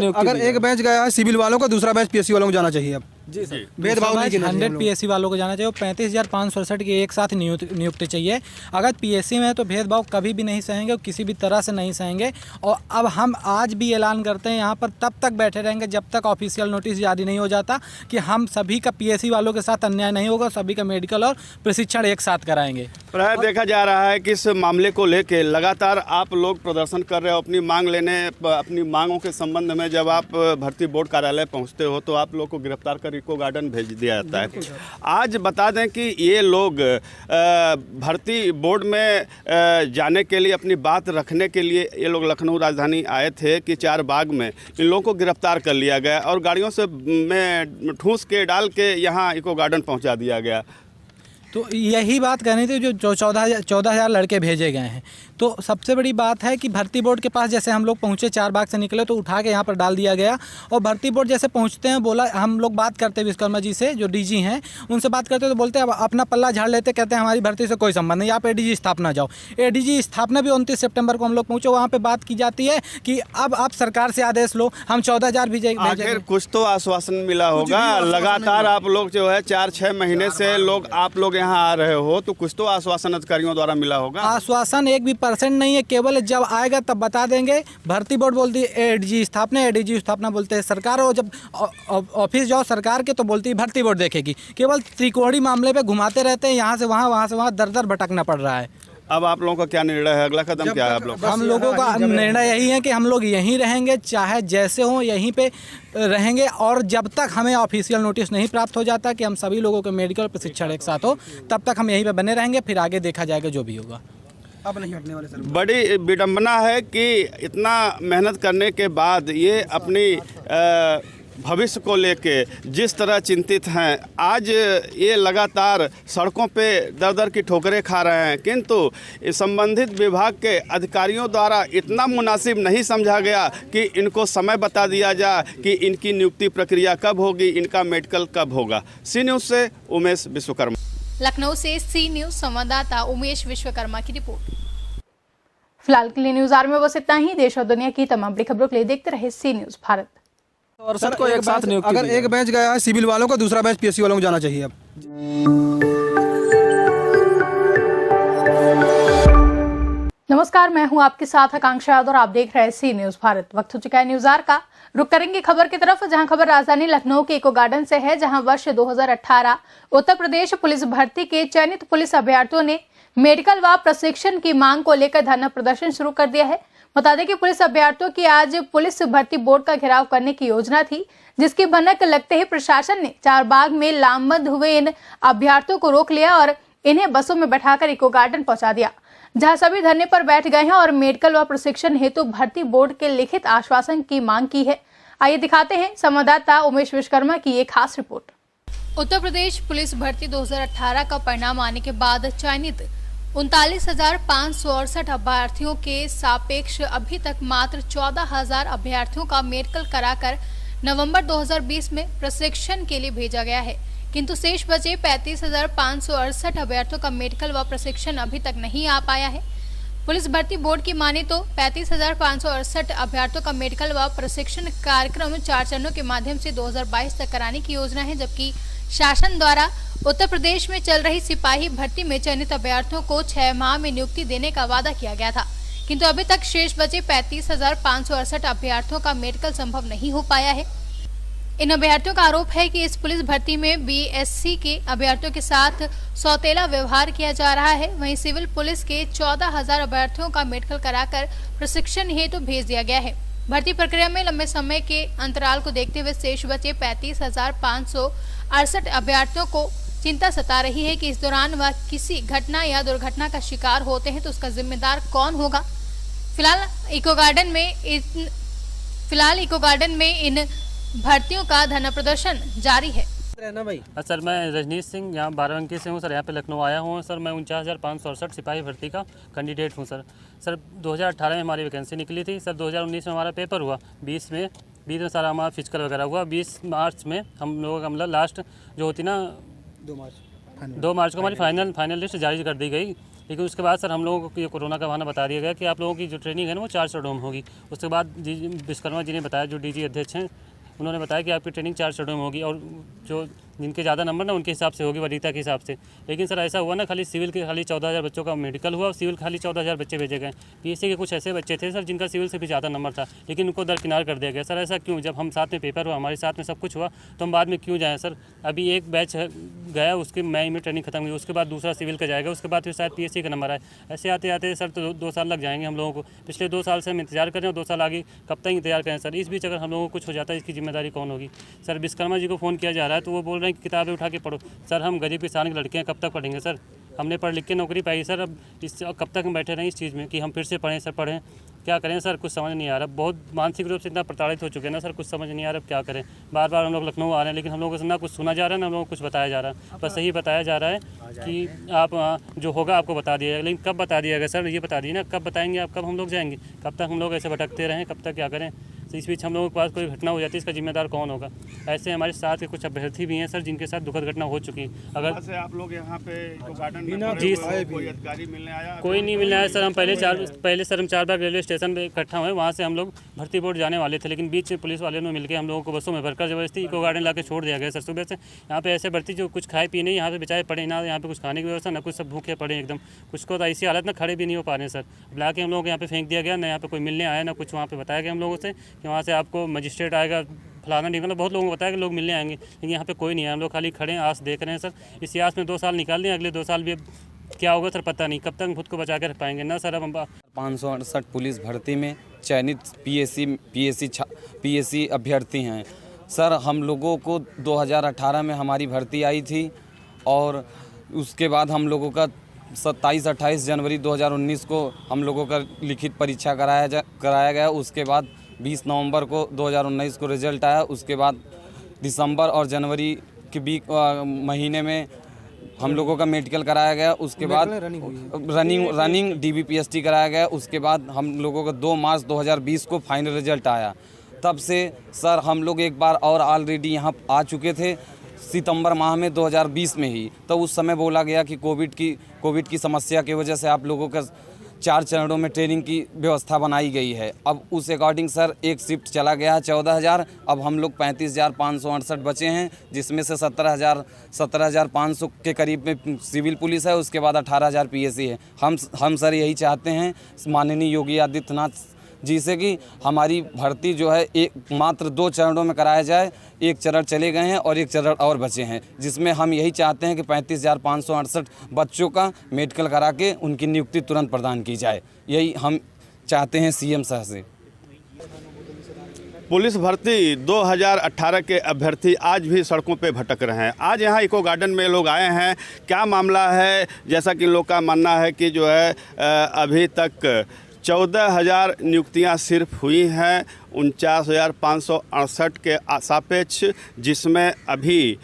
नियुक्ति अगर एक बैच गया है सिविल वालों का, दूसरा बैच पीएससी वालों को जाना चाहिए। अब जी सर, भेदभाव नहीं करना चाहिए। 100 पीएससी वालों को जाना चाहिए। 35,567 की एक साथ नियुक्ति चाहिए। अगर पीएससी में है तो भेदभाव कभी भी नहीं सहेंगे और किसी भी तरह से नहीं सहेंगे। और अब हम आज भी ऐलान करते हैं यहाँ पर तब तक बैठे रहेंगे जब तक ऑफिशियल नोटिस जारी नहीं हो जाता कि हम सभी का पीएससी वालों के साथ अन्याय नहीं होगा, सभी का मेडिकल और प्रशिक्षण एक साथ कराएंगे। प्राय देखा जा रहा है कि इस मामले को लेकर लगातार आप लोग प्रदर्शन कर रहे हो अपनी मांगों के संबंध में। जब आप भर्ती बोर्ड कार्यालय पहुंचते हो तो आप लोग को गिरफ्तार कर इको गार्डन भेज दिया जाता है। आज बता दें कि ये लोग भर्ती बोर्ड में जाने के लिए, अपनी बात रखने के लिए ये लोग लखनऊ राजधानी आए थे कि चार बाग में इन लोगों को गिरफ्तार कर लिया गया और गाड़ियों से में ठूस के डाल के यहाँ इको गार्डन पहुँचा दिया गया। तो यही बात कहनी थी। जो 14,000 लड़के भेजे गए हैं, तो सबसे बड़ी बात है कि भर्ती बोर्ड के पास जैसे हम लोग पहुँचे, चार बाग से निकले तो उठा के यहाँ पर डाल दिया गया। और भर्ती बोर्ड जैसे पहुँचते हैं, बोला, हम लोग बात करते हैं विश्वकर्मा जी से जो डीजी हैं, उनसे बात करते तो बोलते हैं अब अपना पल्ला झाड़ लेते, कहते हैं हमारी भर्ती से कोई संबंध नहीं, आप एडीजी स्थापना जाओ। एडीजी स्थापना भी 29 सितंबर को हम लोग पहुँचे, वहाँ पर बात की जाती है कि अब आप सरकार से आदेश लो, हम 14,000 भेजेंगे। आखिर कुछ तो आश्वासन मिला होगा। लगातार आप लोग जो है 4-6 महीने से आप लोग यहाँ आ रहे हो, तो कुछ तो आश्वासन अधिकारियों द्वारा मिला होगा। आश्वासन 1% नहीं है, केवल जब आएगा तब बता देंगे। भर्ती बोर्ड बोलती है एडीजी स्थापना बोलते हैं सरकार, और जब ऑफिस जाओ सरकार के तो बोलती है भर्ती बोर्ड देखेगी। केवल त्रिकोणीय मामले पे घुमाते रहते हैं, यहाँ से वहाँ दर भटकना पड़ रहा है। अब आप लोगों का क्या निर्णय है, अगला कदम क्या है आप लोग? हम लोगों का निर्णय यही है कि हम लोग यहीं रहेंगे, चाहे जैसे हो यहीं पे रहेंगे। और जब तक हमें ऑफिशियल नोटिस नहीं प्राप्त हो जाता कि हम सभी लोगों के मेडिकल प्रशिक्षण एक साथ हो, तब तक हम यहीं पे बने रहेंगे, फिर आगे देखा जाएगा जो भी होगा। अब नहीं हटने वाले सर। बड़ी विडंबना है कि इतना मेहनत करने के बाद ये अपनी भविष्य को लेके जिस तरह चिंतित हैं, आज ये लगातार सड़कों पे दर की ठोकरें खा रहे हैं, किंतु संबंधित विभाग के अधिकारियों द्वारा इतना मुनासिब नहीं समझा गया कि इनको समय बता दिया जाए कि इनकी नियुक्ति प्रक्रिया कब होगी, इनका मेडिकल कब होगा। सी न्यूज़ से उमेश विश्वकर्मा। लखनऊ से सी न्यूज़ संवाददाता उमेश विश्वकर्मा की रिपोर्ट। फिलहाल के लिए न्यूज़ आवर में बस इतना ही। देश और दुनिया की तमाम बड़ी खबरों के लिए देखते रहे सी न्यूज़ भारत। और सबको एक साथ नियुक्ति अगर एक बैच गया है सिविल वालों का, दूसरा बैच पीएससी वालों को जाना चाहिए। अब नमस्कार, मैं हूं आपके साथ आकांक्षा यादव और आप देख रहे हैं सी न्यूज़ भारत। वक्त हो चुका है न्यूज़ आवर का। रुक करेंगे खबर की तरफ, जहां खबर राजधानी लखनऊ के इको गार्डन से है, जहां वर्ष 2018 उत्तर प्रदेश पुलिस भर्ती के चयनित पुलिस अभ्यर्थियों ने मेडिकल व प्रशिक्षण की मांग को लेकर धरना प्रदर्शन शुरू कर दिया है। बता दें कि पुलिस अभ्यर्थियों की आज पुलिस भर्ती बोर्ड का घेराव करने की योजना थी, जिसकी भनक लगते ही प्रशासन ने चार बाग में लामबंद हुए इन अभ्यर्थियों को रोक लिया और इन्हें बसों में बैठाकर इको गार्डन पहुंचा दिया, जहां सभी धरने पर बैठ गए हैं और मेडिकल व प्रशिक्षण हेतु भर्ती बोर्ड के लिखित आश्वासन की मांग की है। आइए दिखाते हैं संवाददाता उमेश विश्वकर्मा की ये खास रिपोर्ट। उत्तर प्रदेश पुलिस भर्ती 2018 का परिणाम आने के बाद चयनित 39,568 अभ्यर्थियों के सापेक्ष अभी तक मात्र 14,000 अभ्यर्थियों का मेडिकल कराकर नवंबर 2020 में प्रशिक्षण के लिए भेजा गया है, किंतु शेष बचे 35,568 अभ्यर्थियों का मेडिकल व प्रशिक्षण अभी तक नहीं आ पाया है। पुलिस भर्ती बोर्ड की माने तो 35,568 अभ्यर्थियों का मेडिकल व प्रशिक्षण कार्यक्रम 4 चरणों के माध्यम से 2022 तक कराने की योजना है, जबकि शासन द्वारा उत्तर प्रदेश में चल रही सिपाही भर्ती में चयनित अभ्यर्थियों को 6 माह में नियुक्ति देने का वादा किया गया था, किंतु अभी तक शेष बचे 35,568 अभ्यर्थियों का मेडिकल संभव नहीं हो पाया है। इन अभ्यर्थियों का आरोप है कि इस पुलिस भर्ती में बीएससी के अभ्यर्थियों के साथ सौतेला व्यवहार किया जा रहा है। वहीं सिविल पुलिस के 14,000 अभ्यर्थियों का मेडिकल कराकर प्रशिक्षण हेतु भेज दिया गया है। भर्ती प्रक्रिया में लंबे समय के अंतराल को देखते हुए शेष बचे 35,568 अभ्यर्थियों को चिंता सता रही है कि इस दौरान वह किसी घटना या दुर्घटना का शिकार होते हैं तो उसका जिम्मेदार कौन होगा। फिलहाल इको गार्डन में इन भर्तियों का धरना प्रदर्शन जारी है। सर मैं रजनीश सिंह यहाँ बाराबंकी से हूँ सर, यहाँ पे लखनऊ आया हूँ सर। मैं 49,568 सिपाही भर्ती का कैंडिडेट हूँ सर। 2018 में हमारी वैकेंसी निकली थी सर। 2019 में हमारा पेपर हुआ, 20 में सारा हमारा फिजिकल वगैरह हुआ। 20 मार्च में हम लोगों का मतलब लास्ट जो होती ना 2 मार्च को हमारी फाइनल लिस्ट जारी कर दी गई। लेकिन उसके बाद सर हम लोगों को ये कोरोना का बहाना बता दिया गया कि आप लोगों की जो ट्रेनिंग है ना वो 4 शोडो में होगी। उसके बाद विश्वकर्मा जी ने बताया, जो डीजी अध्यक्ष हैं, उन्होंने बताया कि आपकी ट्रेनिंग 4 शोडो में होगी और जो जिनके ज़्यादा नंबर ना उनके हिसाब से होगी, वरीयता के हिसाब से। लेकिन सर ऐसा हुआ ना, खाली सिविल के खाली 14,000 बच्चों का मेडिकल हुआ और सिविल खाली 14,000 बच्चे भेजे गए। पीएससी के कुछ ऐसे बच्चे थे सर जिनका सिविल से भी ज़्यादा नंबर था, लेकिन उनको दरकिनार कर दिया गया। सर ऐसा क्यों? जब हम साथ में पेपर हुआ, हमारे साथ में सब कुछ हुआ, तो हम बाद में क्यों जाएँ सर? अभी एक बैच गया, उसके मई में ट्रेनिंग खत्म हुई, उसके बाद दूसरा सिविल का जाएगा, उसके बाद फिर शायद पीएससी का नंबर आए। ऐसे आते आते सर तो 2 साल लग जाएंगे हम लोगों को। पिछले 2 साल से हम इंतजार कर रहे हैं, 2 साल आगे कब तक इंतजार करें सर? इस बीच अगर हम लोगों को कुछ हो जाता है, इसकी जिम्मेदारी कौन होगी? सर विश्वकर्मा जी को फ़ोन किया जा रहा है तो वो बोल रहे हैं कि किताबें उठा के पढ़ो। सर हम गरीब किसान के लड़के हैं, कब तक पढ़ेंगे सर? हमने पढ़ लिख के नौकरी पाई सर, अब इस कब तक हम बैठे रहें इस चीज़ में कि हम फिर से पढ़ें सर? पढ़ें क्या करें सर? कुछ समझ नहीं आ रहा। बहुत मानसिक रूप से इतना प्रताड़ित हो चुके हैं ना सर, कुछ समझ नहीं आ रहा अब क्या करें। बार बार हम लोग लखनऊ आ रहे हैं, लेकिन हम लोगों से ना कुछ सुना जा रहा है ना हम लोगों को कुछ बताया जा रहा है। बस यही बताया जा रहा है कि आप जो होगा आपको बता दिया जाएगा, लेकिन कब बता दिया गया सर? ये बता दिए ना, कब बताएंगे आप? कब हम लोग जाएंगे? कब तक हम लोग ऐसे भटकते रहें? कब तक क्या करें? तो इस बीच हम लोगों के पास कोई घटना हो जाती है, इसका जिम्मेदार कौन होगा? ऐसे हमारे साथ के कुछ अभ्यर्थी भी हैं सर जिनके साथ दुखद घटना हो चुकी है। अगर से आप लोग यहाँ पे इको गार्डन में जी कोई अधिकारी मिलने आया? कोई नहीं मिलने आया सर। हम पहले सर हम 4 बार रेलवे स्टेशन पे इकट्ठा हुए, वहाँ से हम लोग भर्ती बोर्ड जाने वाले थे, लेकिन बीच में पुलिस वाले ने मिलकर हम लोगों को बसों में भरकर जबरदस्ती इको गार्डन ला के छोड़ दिया गया सर। सुबह से यहाँ पे ऐसे भर्ती जो कुछ खाए पी नहीं, यहाँ पे बेचारे पड़े ना, यहाँ पे कुछ खाने की व्यवस्था ना, कुछ सब भूखे पड़े एकदम। कुछ को तो ऐसी हालत ना, खड़े भी नहीं हो पा रहे सर। बुला के हम लोग यहाँ पे फेंक दिया गया, ना यहाँ पे कोई मिलने आया, ना कुछ वहाँ पे बताया गया हम लोगों से कि वहाँ से आपको मजिस्ट्रेट आएगा, फलाना निकलना। बहुत लोगों को बताया कि लोग मिलने आएंगे, लेकिन यहाँ पे कोई नहीं है। हम लोग खाली खड़े हैं, आस देख रहे हैं सर। इस आस में 2 साल निकाल दें, अगले 2 साल भी क्या होगा सर पता नहीं। कब तक खुद को बचा के रख पाएंगे ना सर? अब हम 568 पुलिस भर्ती में चयनित पीएससी अभ्यर्थी हैं सर। हम लोगों को 2018 में हमारी भर्ती आई थी और उसके बाद हम लोगों का 27-28 जनवरी 2019 को हम लोगों का लिखित परीक्षा कराया गया। उसके बाद 20 नवंबर को 2019 को रिजल्ट आया। उसके बाद दिसंबर और जनवरी के महीने में हम लोगों का मेडिकल कराया गया। उसके बाद रनिंग DBPST कराया गया। उसके बाद हम लोगों का 2 मार्च 2020 को फाइनल रिजल्ट आया। तब से सर हम लोग एक बार और ऑलरेडी यहाँ आ चुके थे सितंबर माह में 2020 में ही। तो उस समय बोला गया कि कोविड की समस्या की वजह से आप लोगों का 4 चरणों में ट्रेनिंग की व्यवस्था बनाई गई है। अब उस अकॉर्डिंग सर एक शिफ्ट चला गया है 14,000। अब हम लोग 35,568 बचे हैं, जिसमें से 17,500 के करीब में सिविल पुलिस है। उसके बाद 18,000 पीएससी है। हम सर यही चाहते हैं माननीय योगी आदित्यनाथ जी से कि हमारी भर्ती जो है मात्र 2 चरणों में कराया जाए। 1 चरण चले गए हैं और 1 चरण और बचे हैं, जिसमें हम यही चाहते हैं कि 35,568 बच्चों का मेडिकल करा के उनकी नियुक्ति तुरंत प्रदान की जाए। यही हम चाहते हैं सीएम साहब से। पुलिस भर्ती 2018 के अभ्यर्थी आज भी सड़कों पे भटक रहे हैं। आज यहाँ इको गार्डन में लोग आए हैं। क्या मामला है? जैसा कि लोग का मानना है कि जो है अभी तक 14,000 नियुक्तियां सिर्फ हुई हैं 49,568 के सापेक्ष, जिसमें अभी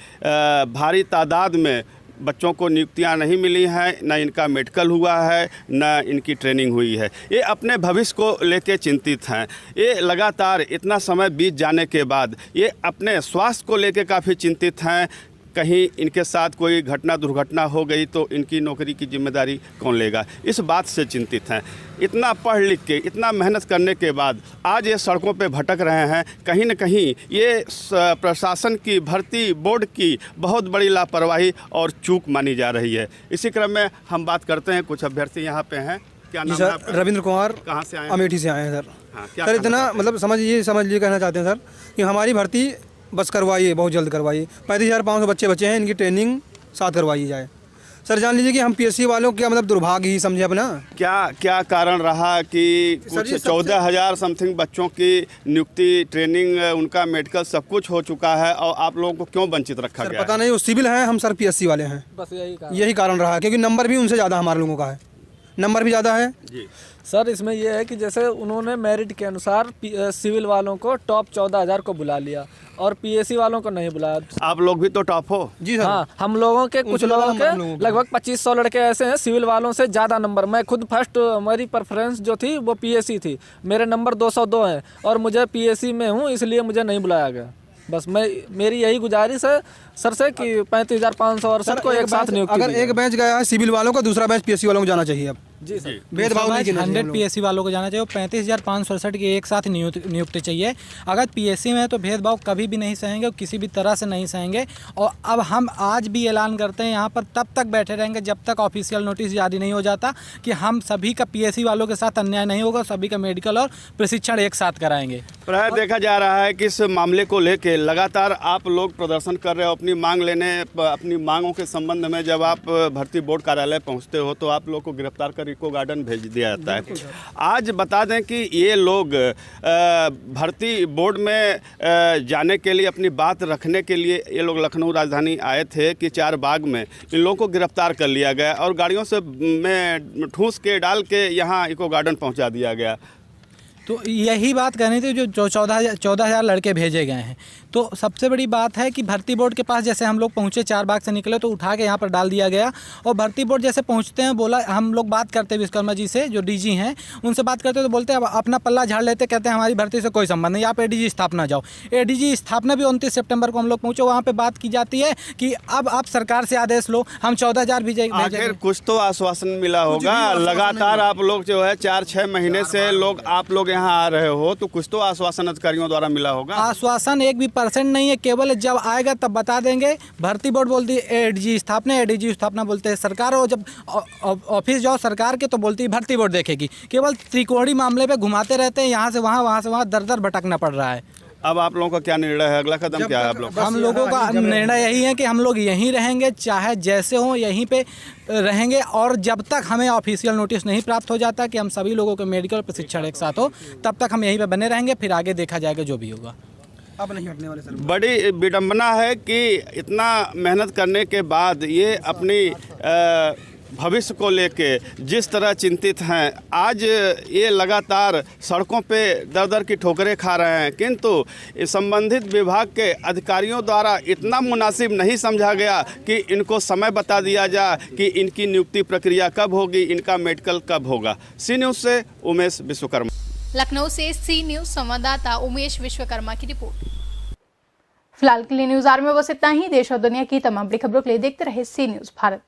भारी तादाद में बच्चों को नियुक्तियां नहीं मिली हैं, न इनका मेडिकल हुआ है, न इनकी ट्रेनिंग हुई है। ये अपने भविष्य को लेकर चिंतित हैं। ये लगातार इतना समय बीत जाने के बाद ये अपने स्वास्थ्य को लेकर काफ़ी चिंतित हैं। कहीं इनके साथ कोई दुर्घटना हो गई तो इनकी नौकरी की जिम्मेदारी कौन लेगा, इस बात से चिंतित हैं। इतना पढ़ लिख के, इतना मेहनत करने के बाद आज ये सड़कों पे भटक रहे हैं। कहीं न कहीं ये प्रशासन की, भर्ती बोर्ड की बहुत बड़ी लापरवाही और चूक मानी जा रही है। इसी क्रम में हम बात करते हैं, कुछ अभ्यर्थी यहाँ पे हैं। क्या नाम है आपका? रविंद्र कुमार। कहाँ से आए? अमेठी से आए हैं सर। हाँ, क्या सर इतना मतलब समझ लीजिए कहना चाहते हैं सर कि हमारी भर्ती बस करवाइए, बहुत जल्द करवाइए। 35,500 बच्चे हैं, इनकी ट्रेनिंग साथ करवाई जाए। सर जान लीजिए कि हम पीएससी वालों का मतलब दुर्भाग्य ही समझे अपना। क्या कारण रहा कि कुछ 14,000 समथिंग बच्चों की नियुक्ति, ट्रेनिंग, उनका मेडिकल सब कुछ हो चुका है और आप लोगों को क्यों वंचित रखा गया? पता नहीं, वो सिविल हैं, हम सर पीएससी वाले हैं। बस यही कारण रहा, क्योंकि नंबर भी उनसे ज़्यादा हमारे लोगों का है, नंबर भी ज़्यादा है जी। सर इसमें यह है कि जैसे उन्होंने मेरिट के अनुसार सिविल वालों को टॉप 14,000 को बुला लिया और पीएससी वालों को नहीं बुलाया। आप लोग भी तो टॉप हो। जी सर। हाँ, हम लोगों के कुछ लोगों के लगभग 2500 लड़के ऐसे हैं सिविल वालों से ज़्यादा नंबर। मैं खुद फर्स्ट, मेरी प्रेफरेंस जो थी वो पीएससी थी। मेरे नंबर 202 हैं और मुझे पीएससी में हूँ, इसलिए मुझे नहीं बुलाया गया। बस मेरी यही गुजारिश है सर से कि 35,500 अड़सठ को एक साथ नियुक्ति अगर एक बैच गया है सिविल वालों का, दूसरा बैच पीएससी वालों को जाना चाहिए। अब जी सर, भेदभाव नहीं किया 100 पीएससी वालों को जाना चाहिए और 35,568 की एक साथ नियुक्ति चाहिए। अगर पीएससी में है तो भेदभाव कभी भी नहीं सहेंगे और किसी भी तरह से नहीं सहेंगे। और अब हम आज भी ऐलान करते हैं यहाँ पर तब तक बैठे रहेंगे जब तक ऑफिशियल नोटिस जारी नहीं हो जाता कि हम सभी का पीएससी वालों के साथ अन्याय नहीं होगा, सभी का मेडिकल और प्रशिक्षण एक साथ कराएंगे। प्राय देखा जा रहा है कि इस मामले को लेके लगातार आप लोग प्रदर्शन कर रहे हो अपनी मांग लेने, अपनी मांगों के संबंध में जब आप भर्ती बोर्ड कार्यालय पहुंचते हो तो आप लोग को गिरफ्तार कर इको गार्डन भेज दिया जाता है। आज बता दें कि ये लोग भर्ती बोर्ड में जाने के लिए, अपनी बात रखने के लिए ये लोग लखनऊ राजधानी आए थे कि चार बाग में इन लोगों को गिरफ्तार कर लिया गया और गाड़ियों से में ठूस के डाल के यहाँ इको गार्डन पहुँचा दिया गया। तो यही बात कहनी थी, जो 14,000 लड़के भेजे गए हैं। तो सबसे बड़ी बात है कि भर्ती बोर्ड के पास जैसे हम लोग पहुँचे, चार बाग से निकले तो उठा के यहाँ पर डाल दिया गया। और भर्ती बोर्ड जैसे पहुँचते हैं, बोला, हम लोग बात करते हैं विश्वकर्मा जी से जो डीजी हैं, उनसे बात करते तो बोलते हैं अब अपना पल्ला झाड़ लेते, कहते हैं हमारी भर्ती से कोई संबंध नहीं, आप एडीजी स्थापना जाओ। एडीजी स्थापना भी 29 सितंबर को हम लोग पहुँचे, वहाँ पर बात की जाती है कि अब आप सरकार से आदेश लो, हम 14,000 भेजेंगे। कुछ तो आश्वासन मिला होगा, लगातार आप लोग जो है 4-6 महीने से आप लोग यहाँ आ रहे हो तो कुछ तो आश्वासन अधिकारियों द्वारा मिला होगा। आश्वासन 1 भी % नहीं है, केवल जब आएगा तब बता देंगे। भर्ती बोर्ड बोलती है एडीजी स्थापना बोलते हैं सरकार, और जब ऑफिस जाओ सरकार के तो बोलती है भर्ती बोर्ड देखेगी। केवल त्रिकोणीय मामले पे घुमाते रहते हैं, यहाँ से वहाँ दर भटकना पड़ रहा है। अब आप लोगों का क्या निर्णय है, अगला कदम क्या है आप लोग? हम लोगों का निर्णय यही है कि हम लोग यहीं रहेंगे, चाहे जैसे हो यहीं पे रहेंगे। और जब तक हमें ऑफिशियल नोटिस नहीं प्राप्त हो जाता कि हम सभी लोगों के मेडिकल प्रशिक्षण एक साथ हो, तब तक हम यहीं पे बने रहेंगे, फिर आगे देखा जाएगा जो भी होगा। अब नहीं हटने वाले सर। बड़ी विडंबना है कि इतना मेहनत करने के बाद ये अपनी भविष्य को लेके जिस तरह चिंतित हैं, आज ये लगातार सड़कों पे दर की ठोकरें खा रहे हैं, किंतु संबंधित विभाग के अधिकारियों द्वारा इतना मुनासिब नहीं समझा गया कि इनको समय बता दिया जाए कि इनकी नियुक्ति प्रक्रिया कब होगी, इनका मेडिकल कब होगा। सी न्यूज़ से उमेश विश्वकर्मा। लखनऊ से सी न्यूज़ संवाददाता उमेश विश्वकर्मा की रिपोर्ट। फिलहाल के लिए न्यूज़ आवर में बस इतना ही। देश और दुनिया की तमाम बड़ी खबरों के लिए देखते रहे सी न्यूज़ भारत।